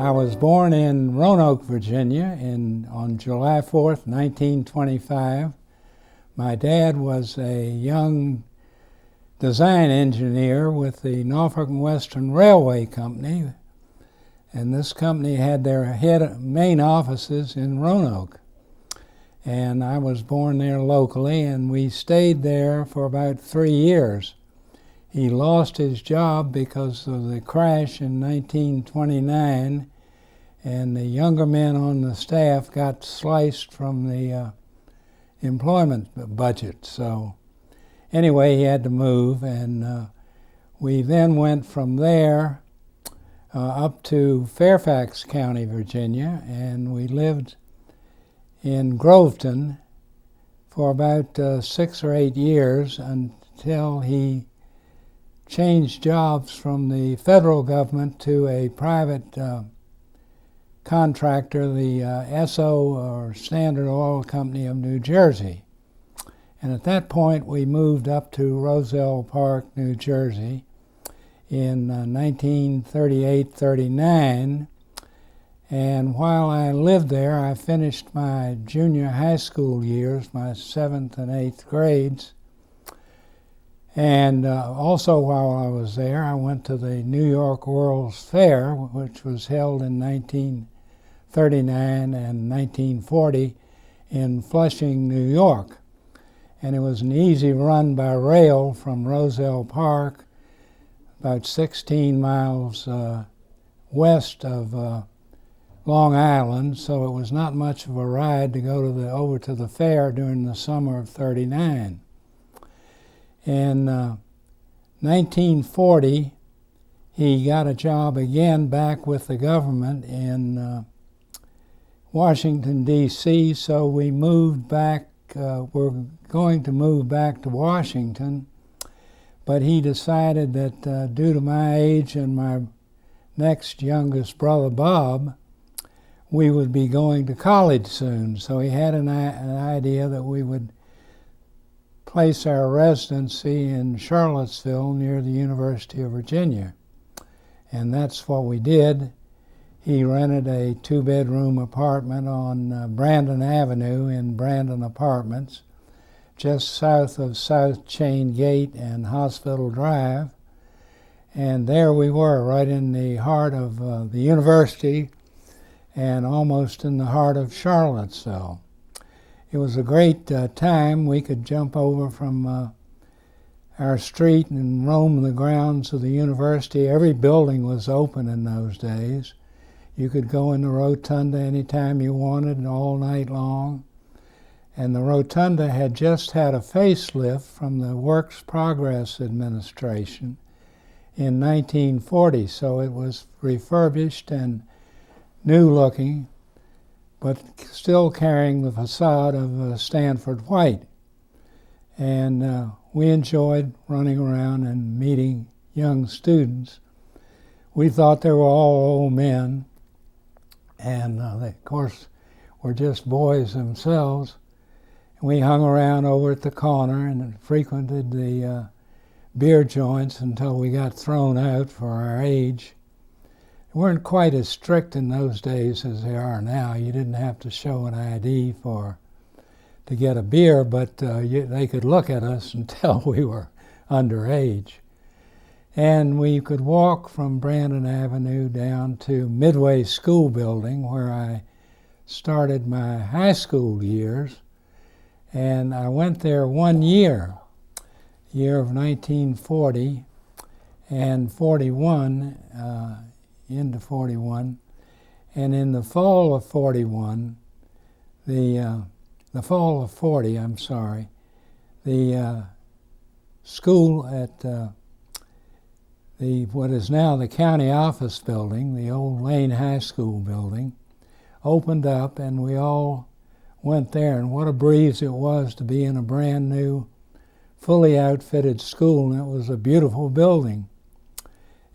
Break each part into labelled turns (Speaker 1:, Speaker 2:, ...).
Speaker 1: I was born in Roanoke, Virginia on July 4th, 1925. My dad was a young design engineer with the Norfolk and Western Railway Company, and this company had their main offices in Roanoke. And I was born there locally, and we stayed there for about 3 years. He lost his job because of the crash in 1929, and the younger men on the staff got sliced from the employment budget. So anyway, he had to move, and we then went from there up to Fairfax County, Virginia, and we lived in Groveton for about 6 or 8 years until he changed jobs from the federal government to a private contractor, the Esso, or Standard Oil Company of New Jersey. And at that point we moved up to Roselle Park, New Jersey in 1938-39. And while I lived there, I finished my junior high school years, my 7th and 8th grades. And also while I was there, I went to the New York World's Fair, which was held in 1939 and 1940 in Flushing, New York. And it was an easy run by rail from Roselle Park, about 16 miles west of Long Island, so it was not much of a ride to go to over to the fair during the summer of '39. In 1940, he got a job again back with the government in Washington, D.C., so we moved back. We're going to move back to Washington, but he decided that due to my age and my next youngest brother, Bob, we would be going to college soon. So he had an idea that we would place our residency in Charlottesville near the University of Virginia. And that's what we did. He rented a 2-bedroom apartment on Brandon Avenue in Brandon Apartments, just south of South Chain Gate and Hospital Drive. And there we were, right in the heart of the university and almost in the heart of Charlottesville. It was a great time. We could jump over from our street and roam the grounds of the university. Every building was open in those days. You could go in the rotunda anytime you wanted, all night long. And the rotunda had just had a facelift from the Works Progress Administration in 1940, so it was refurbished and new looking, but still carrying the facade of Stanford White. And we enjoyed running around and meeting young students. We thought they were all old men, and they, of course, were just boys themselves. We hung around over at the corner and frequented the beer joints until we got thrown out for our age. They weren't quite as strict in those days as they are now. You didn't have to show an ID to get a beer, but they could look at us and tell we were underage. And we could walk from Brandon Avenue down to Midway School Building, where I started my high school years. And I went there 1 year of 1940 and 41, into 41. And in the fall of 41, the fall of 40, I'm sorry, the school at what is now the county office building, the old Lane High School building, opened up, and we all went there. And what a breeze it was to be in a brand new, fully outfitted school, and it was a beautiful building.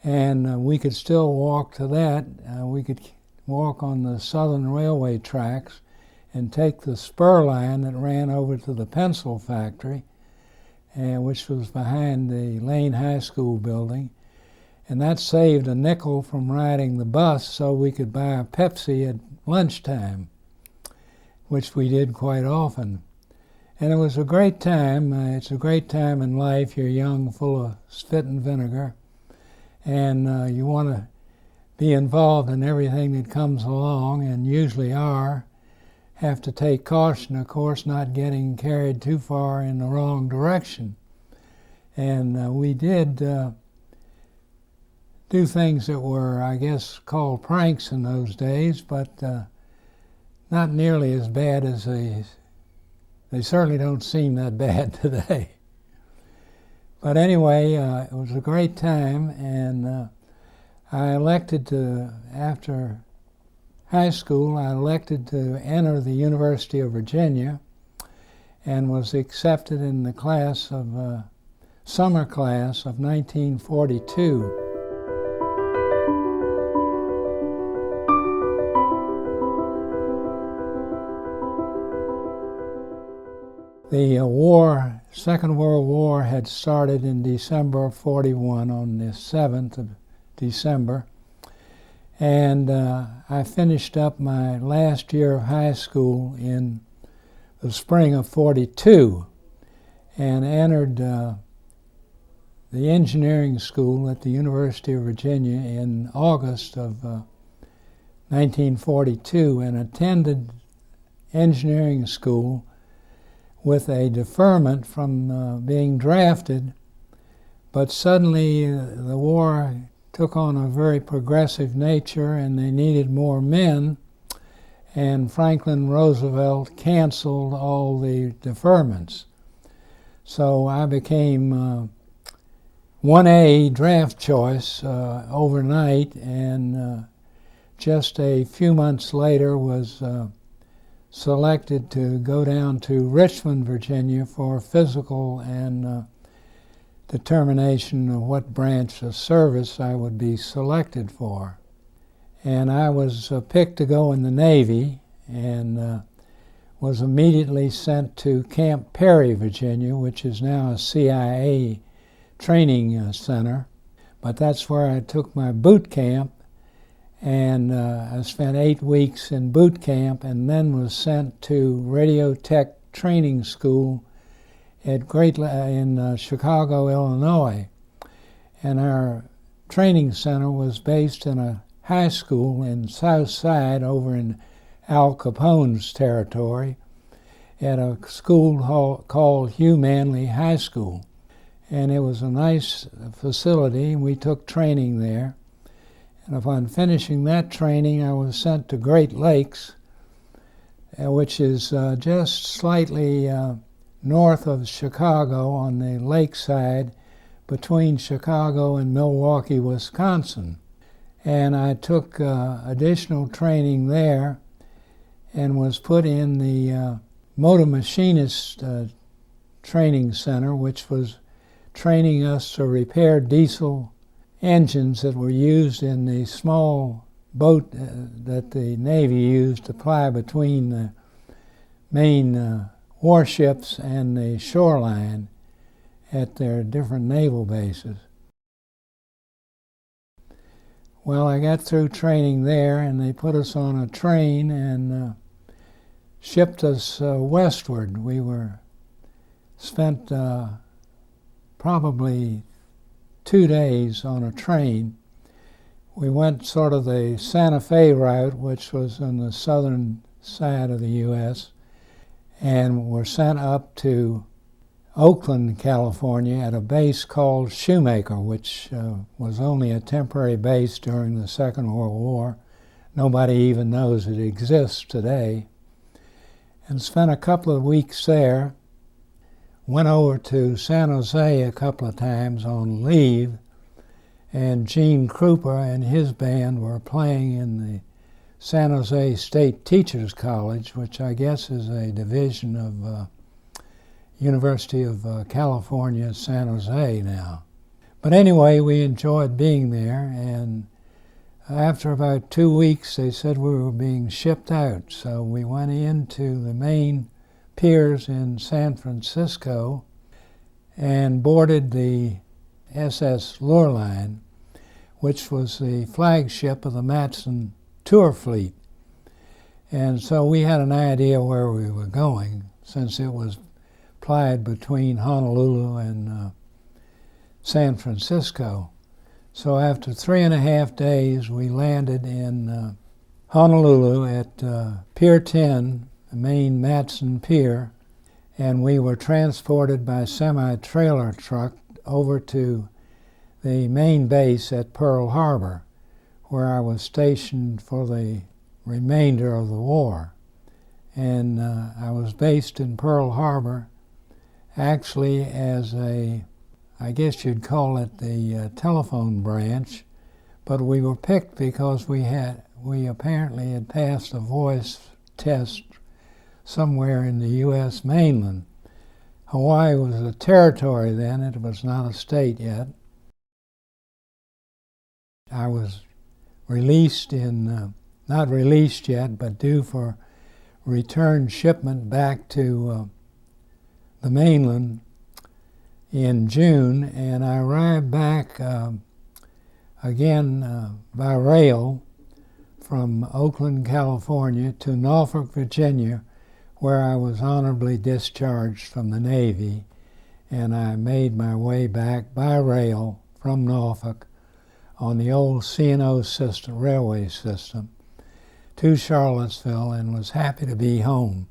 Speaker 1: And we could still walk to that. We could walk on the Southern Railway tracks and take the spur line that ran over to the pencil factory, which was behind the Lane High School building. And that saved a nickel from riding the bus so we could buy a Pepsi at lunchtime, which we did quite often. And it was a great time. It's a great time in life. You're young, full of spit and vinegar, and you want to be involved in everything that comes along, and usually have to take caution, of course, not getting carried too far in the wrong direction. And we did do things that were, I guess, called pranks in those days, but not nearly as bad as they certainly don't seem that bad today. But anyway, it was a great time, and I elected to, after high school, I elected to enter the University of Virginia and was accepted in the class of, summer class of 1942. The Second World War had started in December of 41, on the 7th of December. And I finished up my last year of high school in the spring of 42 and entered the engineering school at the University of Virginia in August of 1942 and attended engineering school with a deferment from being drafted, but suddenly the war took on a very progressive nature and they needed more men, and Franklin Roosevelt canceled all the deferments. So I became 1A draft choice overnight, and just a few months later was selected to go down to Richmond, Virginia for physical and determination of what branch of service I would be selected for. And I was picked to go in the Navy and was immediately sent to Camp Perry, Virginia, which is now a CIA training center. But that's where I took my boot camp, and I spent 8 weeks in boot camp and then was sent to Radio Tech Training School at in Chicago, Illinois. And our training center was based in a high school in South Side over in Al Capone's territory at a school called Hugh Manley High School. And it was a nice facility, and we took training there. And upon finishing that training, I was sent to Great Lakes, which is just slightly north of Chicago on the lakeside between Chicago and Milwaukee, Wisconsin. And I took additional training there and was put in the motor machinist training center, which was training us to repair diesel engines that were used in the small boat that the Navy used to ply between the main warships and the shoreline at their different naval bases. Well, I got through training there, and they put us on a train and shipped us westward. We spent probably 2 days on a train. We went sort of the Santa Fe route, which was on the southern side of the U.S., and were sent up to Oakland, California at a base called Shoemaker, which was only a temporary base during the Second World War. Nobody even knows it exists today. And spent a couple of weeks there. Went over to San Jose a couple of times on leave, and Gene Krupa and his band were playing in the San Jose State Teachers College, which I guess is a division of University of California, San Jose now. But anyway, we enjoyed being there, and after about 2 weeks they said we were being shipped out, so we went into the main piers in San Francisco and boarded the SS Lurline, which was the flagship of the Matson tour fleet. And so we had an idea where we were going, since it was plied between Honolulu and San Francisco. So after 3.5 days, we landed in Honolulu at Pier 10, the main Matson Pier, and we were transported by semi-trailer truck over to the main base at Pearl Harbor, where I was stationed for the remainder of the war. And I was based in Pearl Harbor actually as I guess you'd call it the telephone branch, but we were picked because we apparently had passed a voice test somewhere in the U.S. mainland. Hawaii was a territory then, it was not a state yet. I was released not released yet, but due for return shipment back to the mainland in June, and I arrived back again by rail from Oakland, California to Norfolk, Virginia, where I was honorably discharged from the Navy, and I made my way back by rail from Norfolk on the old C&O system, railway system, to Charlottesville, and was happy to be home.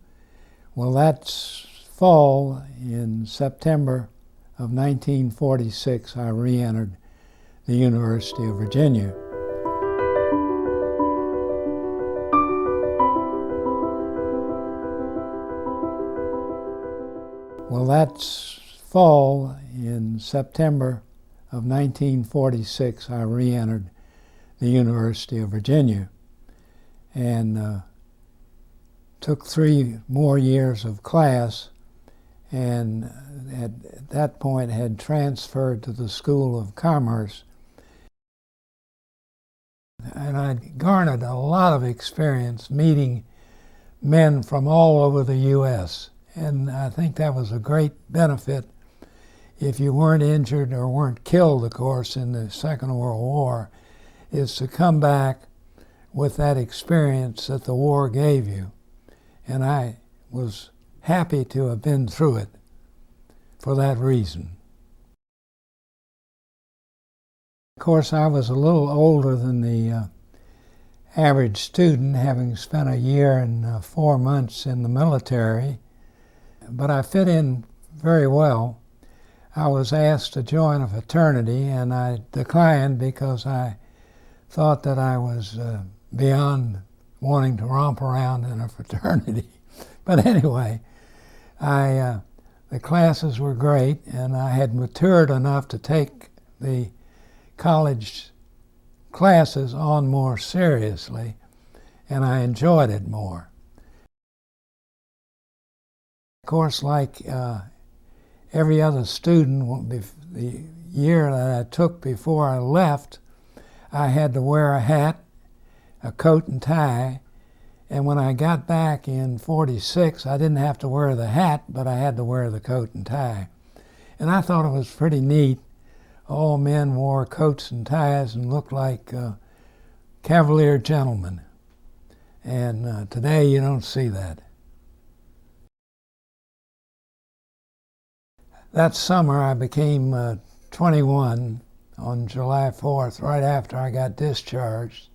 Speaker 1: Well, that's fall, in September of 1946, I re-entered the University of Virginia. Well, that's fall, in September of 1946, I re-entered the University of Virginia, and took 3 more years of class, and at that point had transferred to the School of Commerce. And I garnered a lot of experience meeting men from all over the U.S., and I think that was a great benefit if you weren't injured or weren't killed, of course, in the Second World War, is to come back with that experience that the war gave you. And I was happy to have been through it for that reason. Of course, I was a little older than the average student, having spent a year and 4 months in the military, but I fit in very well. I was asked to join a fraternity, and I declined because I thought that I was beyond wanting to romp around in a fraternity. But anyway, the classes were great, and I had matured enough to take the college classes on more seriously, and I enjoyed it more. Of course, like every other student, the year that I took before I left, I had to wear a hat, a coat and tie, and when I got back in '46, I didn't have to wear the hat, but I had to wear the coat and tie. And I thought it was pretty neat. All men wore coats and ties and looked like Cavalier gentlemen. And today you don't see that. That summer I became 21 on July 4th, right after I got discharged.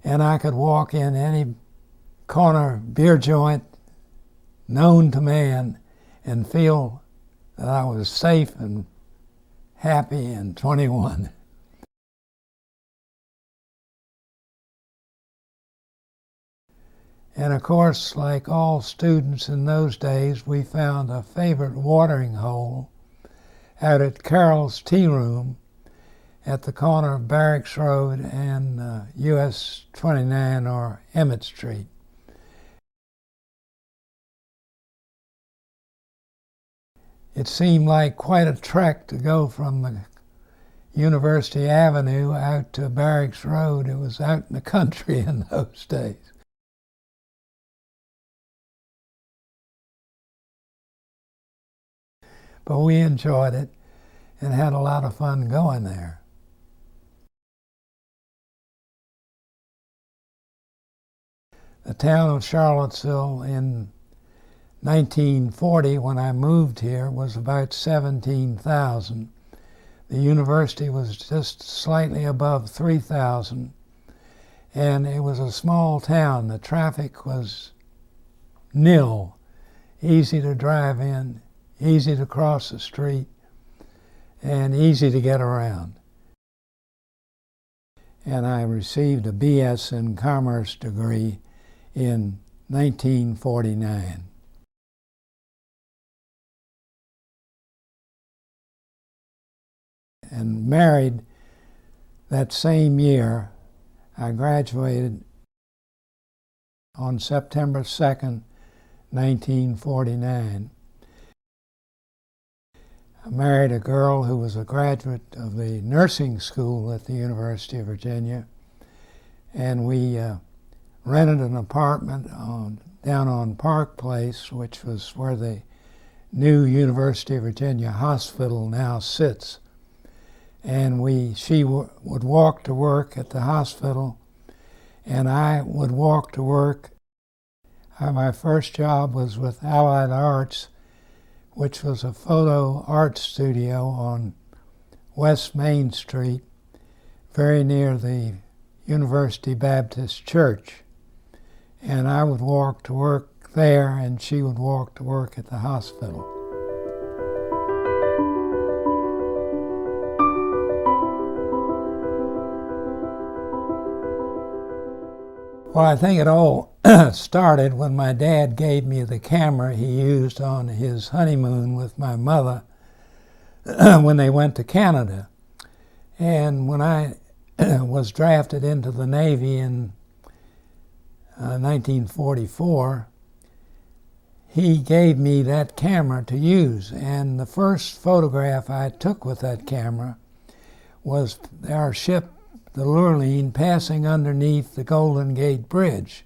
Speaker 1: And I could walk in any corner beer joint known to man and feel that I was safe and happy and 21. And of course, like all students in those days, we found a favorite watering hole out at Carroll's Tea Room at the corner of Barracks Road and US 29 or Emmett Street. It seemed like quite a trek to go from the University Avenue out to Barracks Road. It was out in the country in those days. But we enjoyed it and had a lot of fun going there. The town of Charlottesville in 1940, when I moved here, was about 17,000. The university was just slightly above 3,000, and it was a small town. The traffic was nil, easy to drive in, easy to cross the street, and easy to get around. And I received a BS in Commerce degree in 1949. And married that same year. I graduated on September 2nd, 1949. I married a girl who was a graduate of the nursing school at the University of Virginia, and we rented an apartment down on Park Place, which was where the new University of Virginia hospital now sits. And she would walk to work at the hospital, and I would walk to work. My first job was with Allied Arts, which was a photo art studio on West Main Street, very near the University Baptist Church. And I would walk to work there, and she would walk to work at the hospital. Well, I think it all started when my dad gave me the camera he used on his honeymoon with my mother when they went to Canada. And when I was drafted into the Navy in 1944, he gave me that camera to use. And the first photograph I took with that camera was our ship, the Lurline, passing underneath the Golden Gate Bridge.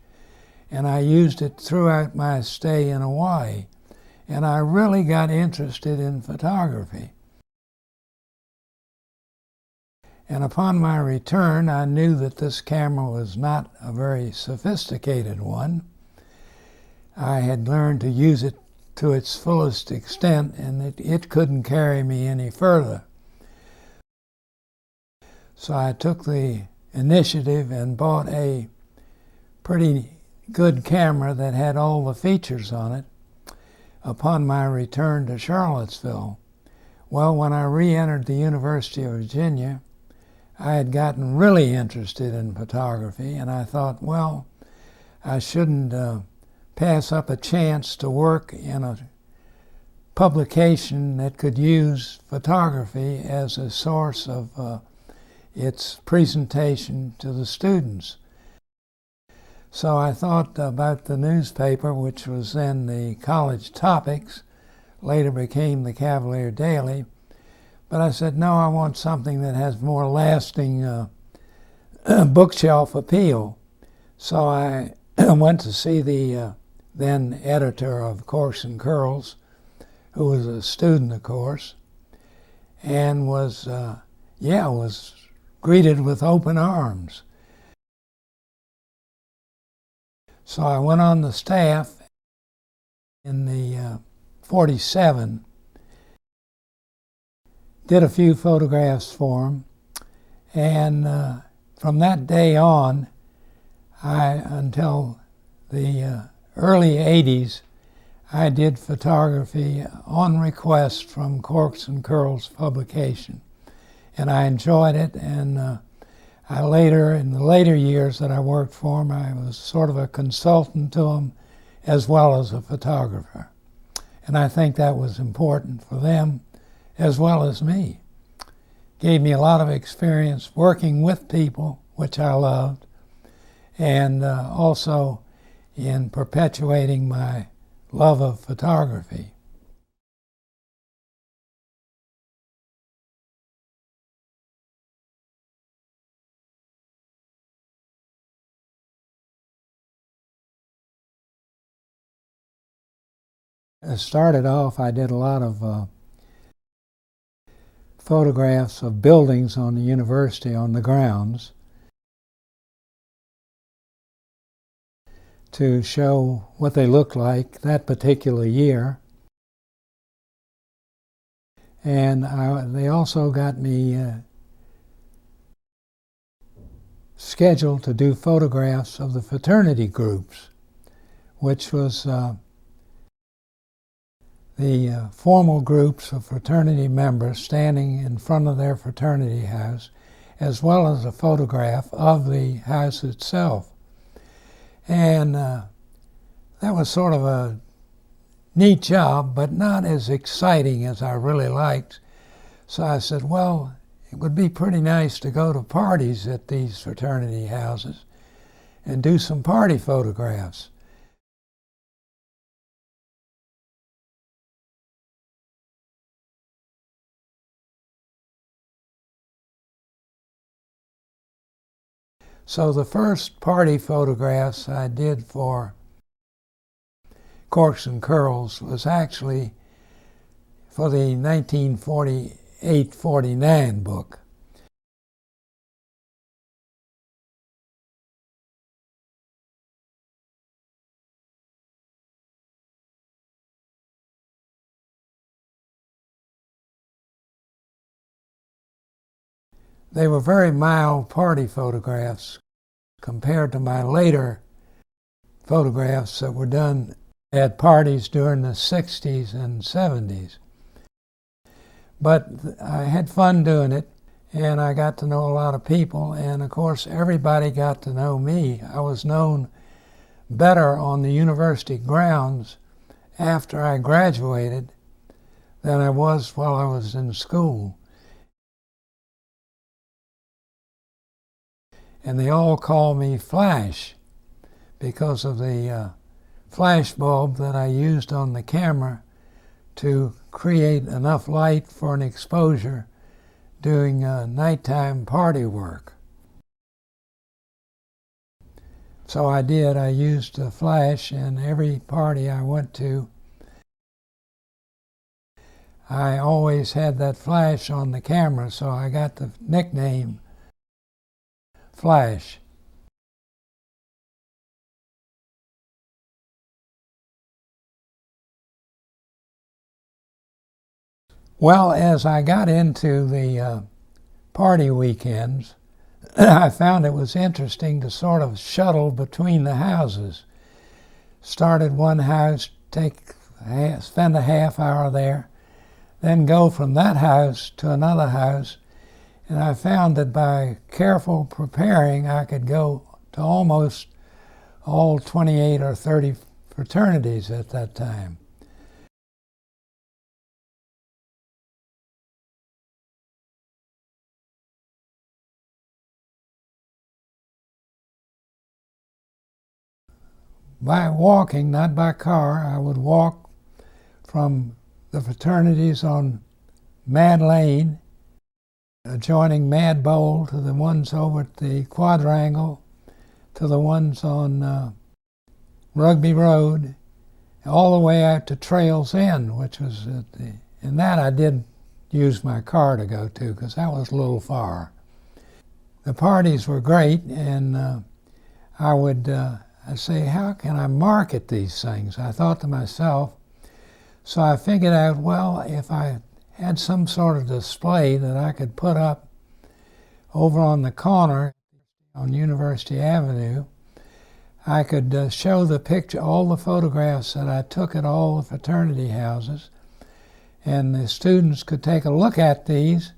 Speaker 1: And I used it throughout my stay in Hawaii. And I really got interested in photography. And upon my return, I knew that this camera was not a very sophisticated one. I had learned to use it to its fullest extent, and it couldn't carry me any further. So I took the initiative and bought a pretty good camera that had all the features on it upon my return to Charlottesville. Well, when I re-entered the University of Virginia, I had gotten really interested in photography, and I thought, well, I shouldn't pass up a chance to work in a publication that could use photography as a source of its presentation to the students. So I thought about the newspaper, which was then the College Topics, later became the Cavalier Daily. But I said, no, I want something that has more lasting bookshelf appeal. So I went to see the then editor of Course and Curls, who was a student, of course, and was greeted with open arms. So I went on the staff in the 47, did a few photographs for him, and from that day on, until the early 80s, I did photography on request from Corks and Curls publication. And I enjoyed it, and in the later years that I worked for them, I was sort of a consultant to them as well as a photographer. And I think that was important for them as well as me. Gave me a lot of experience working with people, which I loved, and also in perpetuating my love of photography. I started off, I did a lot of photographs of buildings on the university, on the grounds, to show what they looked like that particular year. And they also got me scheduled to do photographs of the fraternity groups, which was the formal groups of fraternity members standing in front of their fraternity house, as well as a photograph of the house itself. And that was sort of a neat job, but not as exciting as I really liked. So I said, well, it would be pretty nice to go to parties at these fraternity houses and do some party photographs. So the first party photographs I did for Corks and Curls was actually for the 1948-49 book. They were very mild party photographs compared to my later photographs that were done at parties during the 60s and 70s. But I had fun doing it, and I got to know a lot of people, and of course everybody got to know me. I was known better on the university grounds after I graduated than I was while I was in school. And they all call me Flash because of the flash bulb that I used on the camera to create enough light for an exposure doing nighttime party work. So I did. I used a flash, and every party I went to, I always had that flash on the camera, so I got the nickname Flash. Well, as I got into the party weekends, I found it was interesting to sort of shuttle between the houses. Start at one house, spend a half hour there, then go from that house to another house. And I found that by careful preparing, I could go to almost all 28 or 30 fraternities at that time. By walking, not by car, I would walk from the fraternities on Mad Lane, adjoining Mad Bowl, to the ones over at the Quadrangle, to the ones on Rugby Road, all the way out to Trails End, which was at the, and that I did use my car to go to because that was a little far. The parties were great, and I would I'd say, how can I market these things? I thought to myself, so I figured out, well, if I had some sort of display that I could put up over on the corner on University Avenue, I could show the picture, all the photographs that I took at all the fraternity houses, and the students could take a look at these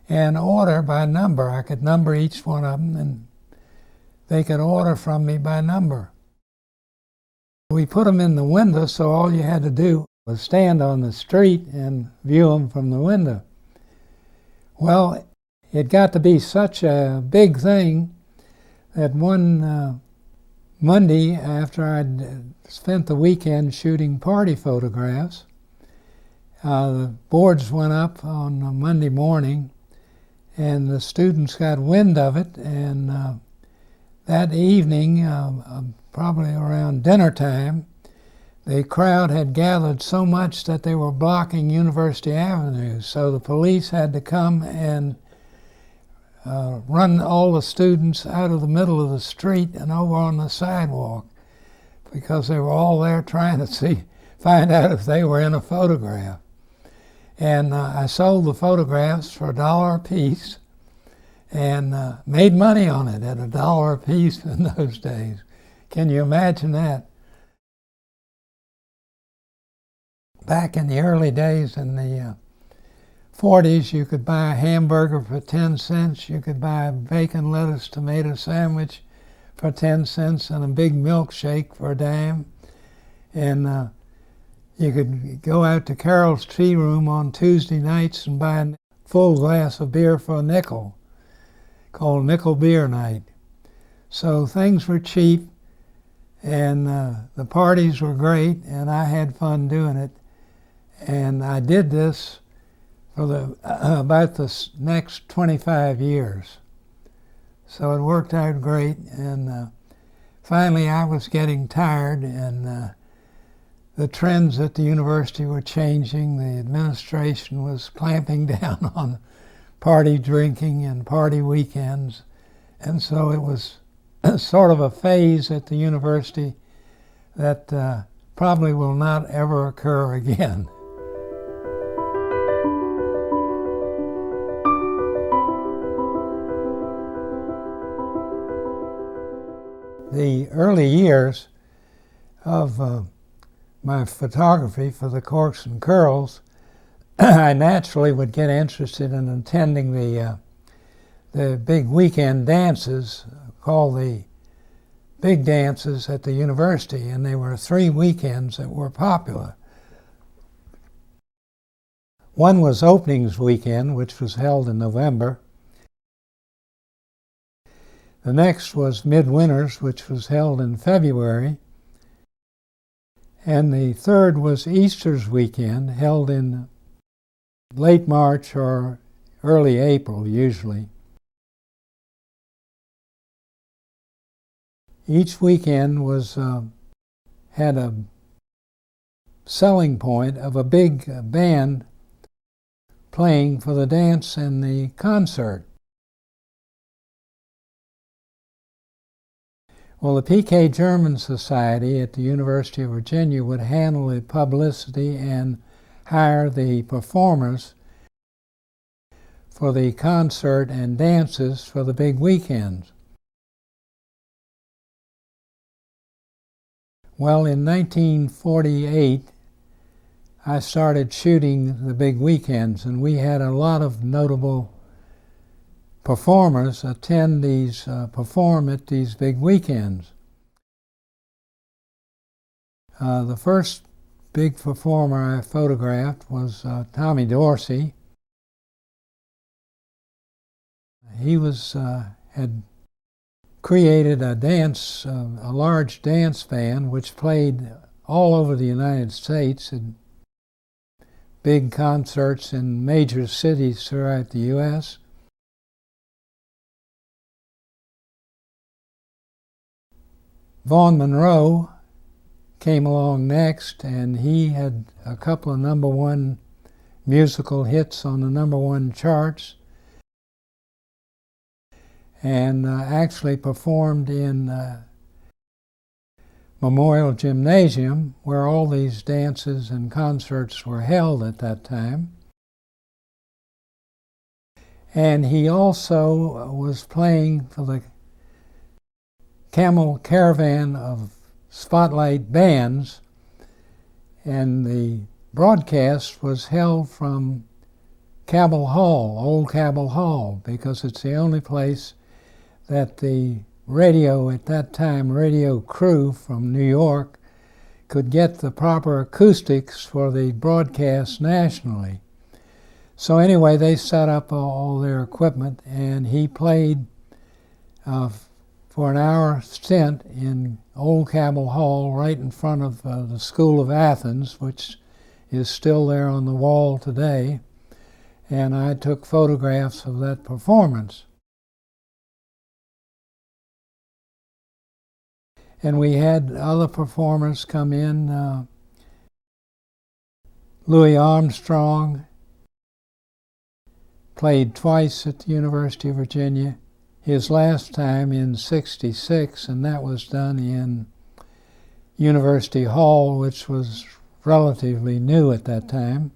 Speaker 1: and order by number. I could number each one of them, and they could order from me by number. We put them in the window, so all you had to do was stand on the street and view them from the window. Well, it got to be such a big thing that one Monday, after I'd spent the weekend shooting party photographs, the boards went up on a Monday morning, and the students got wind of it, and that evening, probably around dinner time, the crowd had gathered so much that they were blocking University Avenue, so the police had to come and run all the students out of the middle of the street and over on the sidewalk, because they were all there trying to find out if they were in a photograph. And I sold the photographs for $1 a piece and made money on it at $1 a piece in those days. Can you imagine that? Back in the early days, in the 40s, you could buy a hamburger for 10 cents. You could buy a bacon, lettuce, tomato sandwich for 10 cents and a big milkshake for a dime. And you could go out to Carol's Tea Room on Tuesday nights and buy a full glass of beer for a nickel, called Nickel Beer Night. So things were cheap, and the parties were great, and I had fun doing it. And I did this for about the next 25 years. So it worked out great, and finally I was getting tired, and the trends at the university were changing. The administration was clamping down on party drinking and party weekends, and so it was sort of a phase at the university that probably will not ever occur again. The early years of my photography for the Corks and Curls, I naturally would get interested in attending the big weekend dances, called the big dances at the university, and there were 3 weekends that were popular. One was Openings Weekend, which was held in November. The next was Midwinters, which was held in February. And the third was Easter's Weekend, held in late March or early April, usually. Each weekend had a selling point of a big band playing for the dance and the concert. Well, the P.K. German Society at the University of Virginia would handle the publicity and hire the performers for the concert and dances for the big weekends. Well, in 1948, I started shooting the big weekends, and we had a lot of notable performers perform at these big weekends. The first big performer I photographed was Tommy Dorsey. He had created a large dance band which played all over the United States at big concerts in major cities throughout the U.S. Vaughn Monroe came along next, and he had a couple of #1 musical hits on the #1 charts, and actually performed in Memorial Gymnasium, where all these dances and concerts were held at that time. And he also was playing for the Camel Caravan of Spotlight bands, and the broadcast was held from Cabell Hall, Old Cabell Hall, because it's the only place that the radio at that time, radio crew from New York, could get the proper acoustics for the broadcast nationally. So anyway, they set up all their equipment, and he played for an hour stint in Old Cabell Hall right in front of the School of Athens, which is still there on the wall today, and I took photographs of that performance. And we had other performers come in. Louis Armstrong played twice at the University of Virginia. His last time in '66, and that was done University Hall, which was relatively new at that time.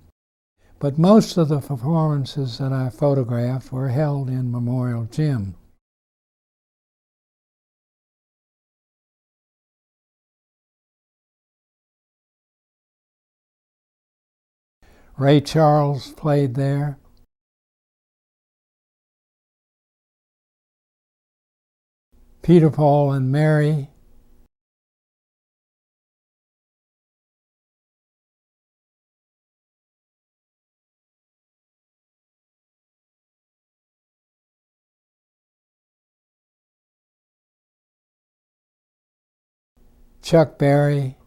Speaker 1: But most of the performances that I photographed were held in Memorial Gym. Ray Charles played there. Peter, Paul, and Mary. Chuck Berry.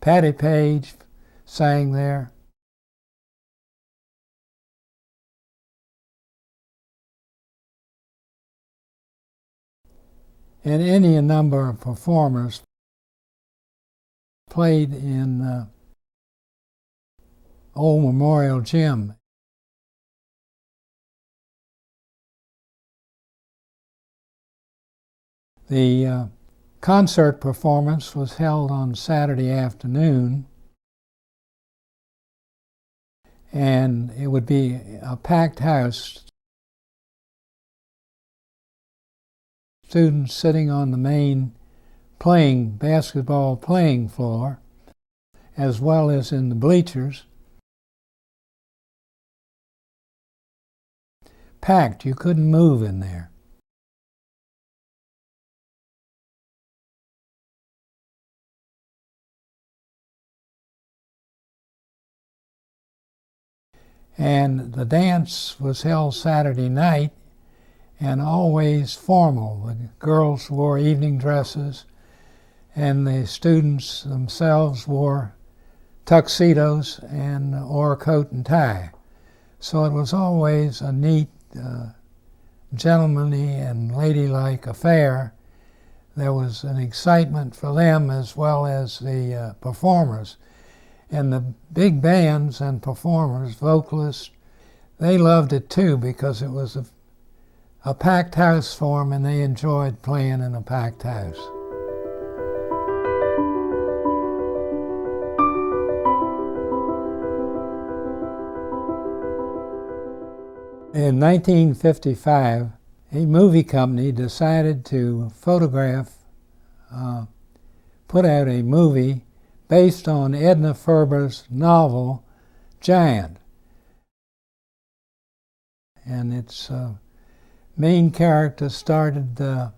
Speaker 1: Patty Page sang there. And any number of performers played in Old Memorial Gym. The concert performance was held on Saturday afternoon, and it would be a packed house. Students sitting on the main basketball playing floor, as well as in the bleachers. Packed, you couldn't move in there. And the dance was held Saturday night, and always formal. The girls wore evening dresses, and the students themselves wore tuxedos or a coat and tie. So it was always a neat, gentlemanly and ladylike affair. There was an excitement for them as well as the performers. And the big bands and performers, vocalists, they loved it too because it was a packed house for them, and they enjoyed playing in a packed house. In 1955, a movie company decided to put out a movie based on Edna Ferber's novel, Giant. And its main character started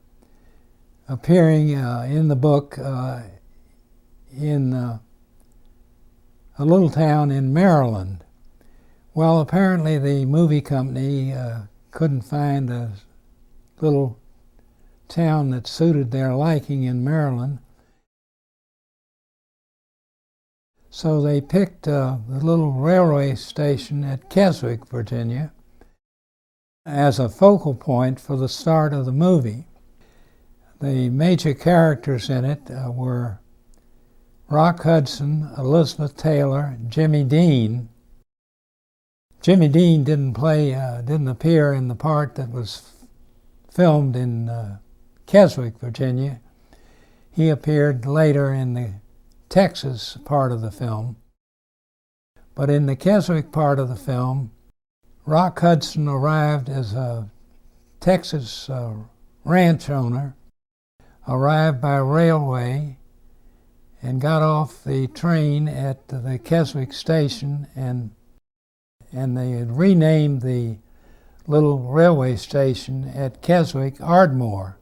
Speaker 1: appearing in the book in a little town in Maryland. Well, apparently the movie company couldn't find a little town that suited their liking in Maryland. So they picked the little railway station at Keswick, Virginia, as a focal point for the start of the movie. The major characters in it were Rock Hudson, Elizabeth Taylor, Jimmy Dean. Jimmy Dean didn't appear in the part that was filmed in Keswick, Virginia. He appeared later in the Texas part of the film. But in the Keswick part of the film, Rock Hudson arrived as a Texas ranch owner, arrived by railway, and got off the train at the Keswick station, and they had renamed the little railway station at Keswick Ardmore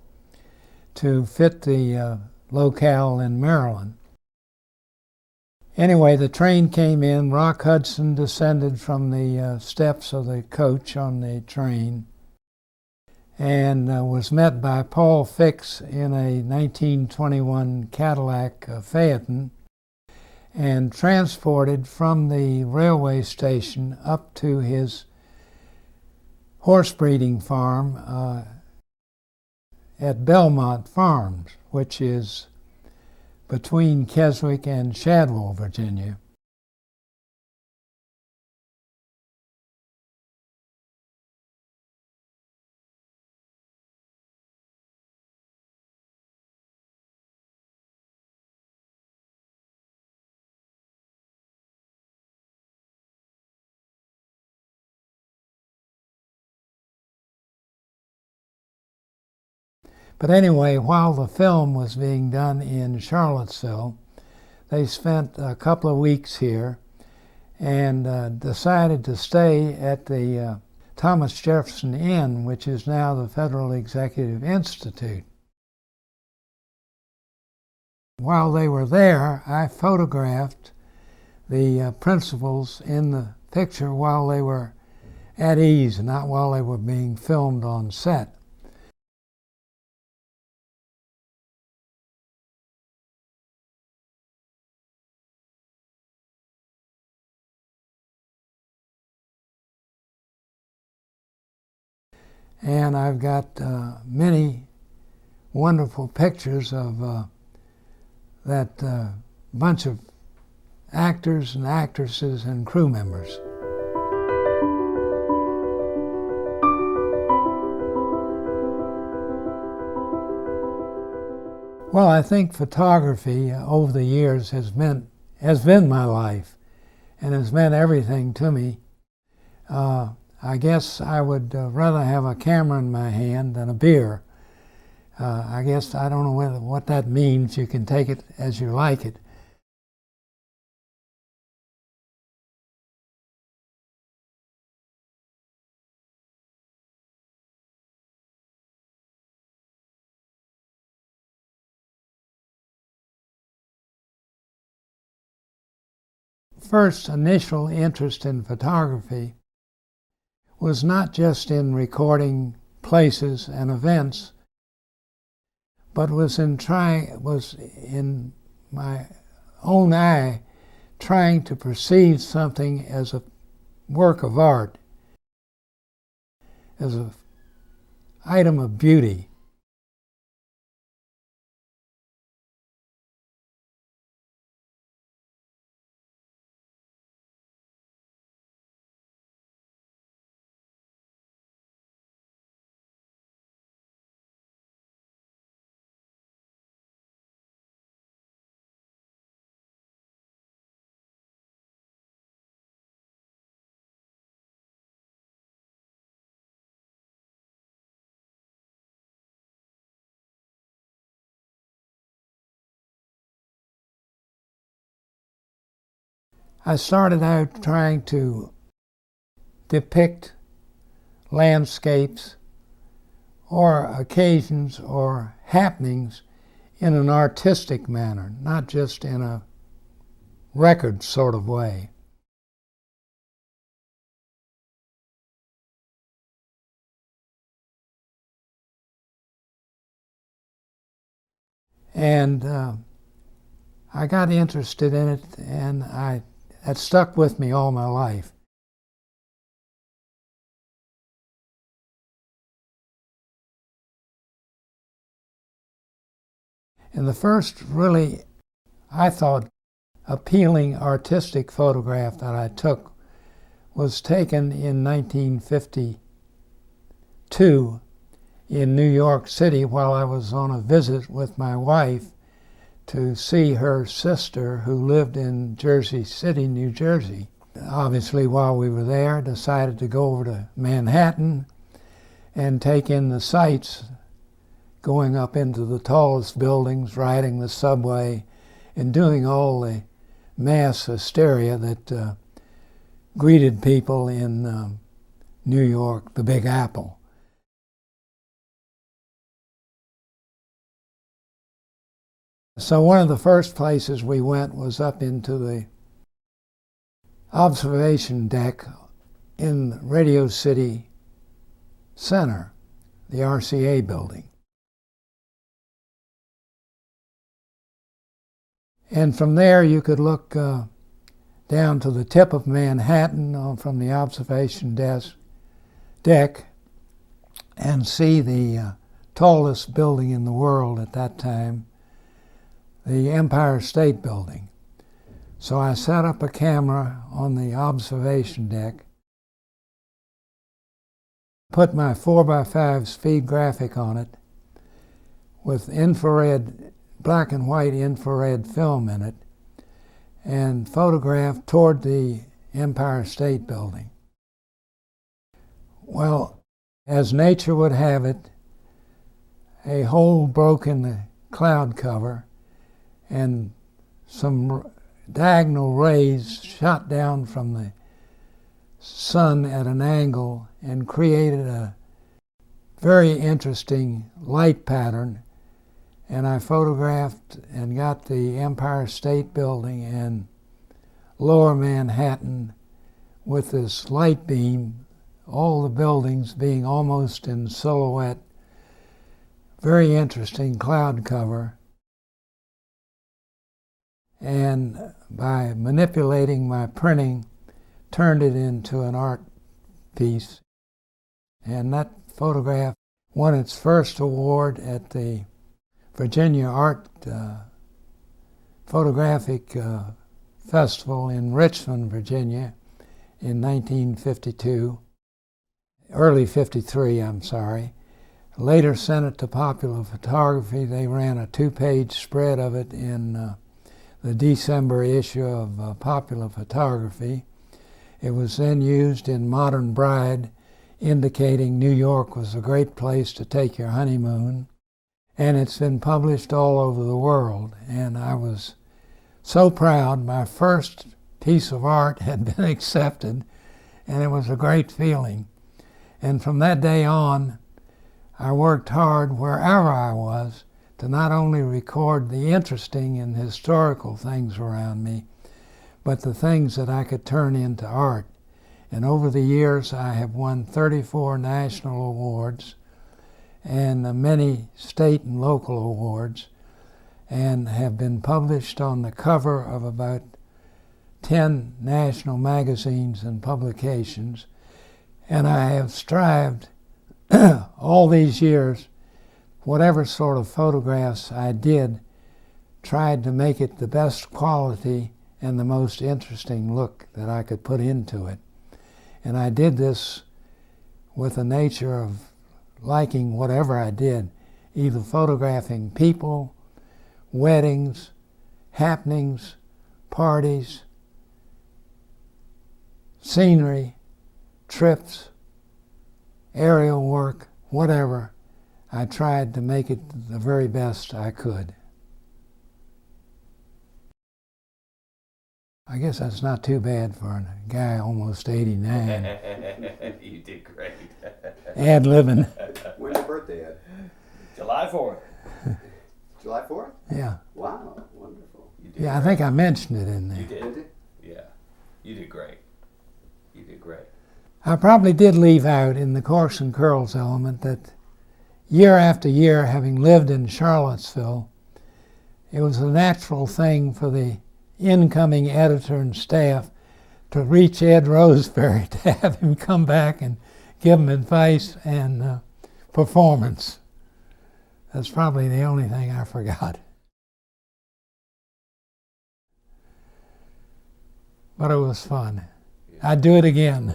Speaker 1: to fit the locale in Maryland. Anyway, the train came in. Rock Hudson descended from the steps of the coach on the train and was met by Paul Fix in a 1921 Cadillac Phaeton and transported from the railway station up to his horse breeding farm at Belmont Farms, which is between Keswick and Shadwell, Virginia. But anyway, while the film was being done in Charlottesville, they spent a couple of weeks here and decided to stay at the Thomas Jefferson Inn, which is now the Federal Executive Institute. While they were there, I photographed the principals in the picture while they were at ease, not while they were being filmed on set. And I've got many wonderful pictures of that bunch of actors and actresses and crew members. Well, I think photography over the years has been my life and has meant everything to me. I guess I would rather have a camera in my hand than a beer. I guess I don't know what that means. You can take it as you like it. First initial interest in photography was not just in recording places and events, but was in my own eye trying to perceive something as a work of art, as an item of beauty. I started out trying to depict landscapes or occasions or happenings in an artistic manner, not just in a record sort of way. And I got interested in it, and that stuck with me all my life. And the first really, I thought, appealing artistic photograph that I took was taken in 1952 in New York City while I was on a visit with my wife to see her sister who lived in Jersey City, New Jersey. Obviously, while we were there, decided to go over to Manhattan and take in the sights, going up into the tallest buildings, riding the subway, and doing all the mass hysteria that greeted people in New York, the Big Apple. So one of the first places we went was up into the observation deck in Radio City Center, the RCA building. And from there you could look down to the tip of Manhattan from the observation deck and see the tallest building in the world at that time, the Empire State Building. So I set up a camera on the observation deck, put my 4x5 speed graphic on it with infrared, black and white infrared film in it, and photographed toward the Empire State Building. Well, as nature would have it, a hole broke in the cloud cover and some diagonal rays shot down from the sun at an angle and created a very interesting light pattern. And I photographed and got the Empire State Building and Lower Manhattan with this light beam, all the buildings being almost in silhouette. Very interesting cloud cover. And by manipulating my printing, turned it into an art piece. And that photograph won its first award at the Virginia Art Photographic Festival in Richmond, Virginia in 1952, early 53, I'm sorry. Later sent it to Popular Photography. They ran a 2-page spread of it in the December issue of Popular Photography. It was then used in Modern Bride, indicating New York was a great place to take your honeymoon. And it's been published all over the world. And I was so proud. My first piece of art had been accepted, and it was a great feeling. And from that day on, I worked hard wherever I was to not only record the interesting and historical things around me, but the things that I could turn into art. And over the years, I have won 34 national awards and many state and local awards, and have been published on the cover of about 10 national magazines and publications. And I have strived all these years, whatever sort of photographs I did, tried to make it the best quality and the most interesting look that I could put into it. And I did this with the nature of liking whatever I did, either photographing people, weddings, happenings, parties, scenery, trips, aerial work, whatever. I tried to make it the very best I could. I guess that's not too bad for a guy almost 89.
Speaker 2: You did great.
Speaker 1: Ad-libbing.
Speaker 3: When's your birthday, Ed?
Speaker 2: July 4th.
Speaker 3: July 4th?
Speaker 1: Yeah.
Speaker 3: Wow, wonderful.
Speaker 2: You did
Speaker 1: Yeah, I
Speaker 2: great.
Speaker 1: think I mentioned it in there.
Speaker 2: You did.
Speaker 3: Did you?
Speaker 2: Yeah. You did great. You did great.
Speaker 1: I probably did leave out in the coarse and curls element that year after year, having lived in Charlottesville, it was a natural thing for the incoming editor and staff to reach Ed Roseberry to have him come back and give them advice and performance. That's probably the only thing I forgot. But it was fun. I'd do it again.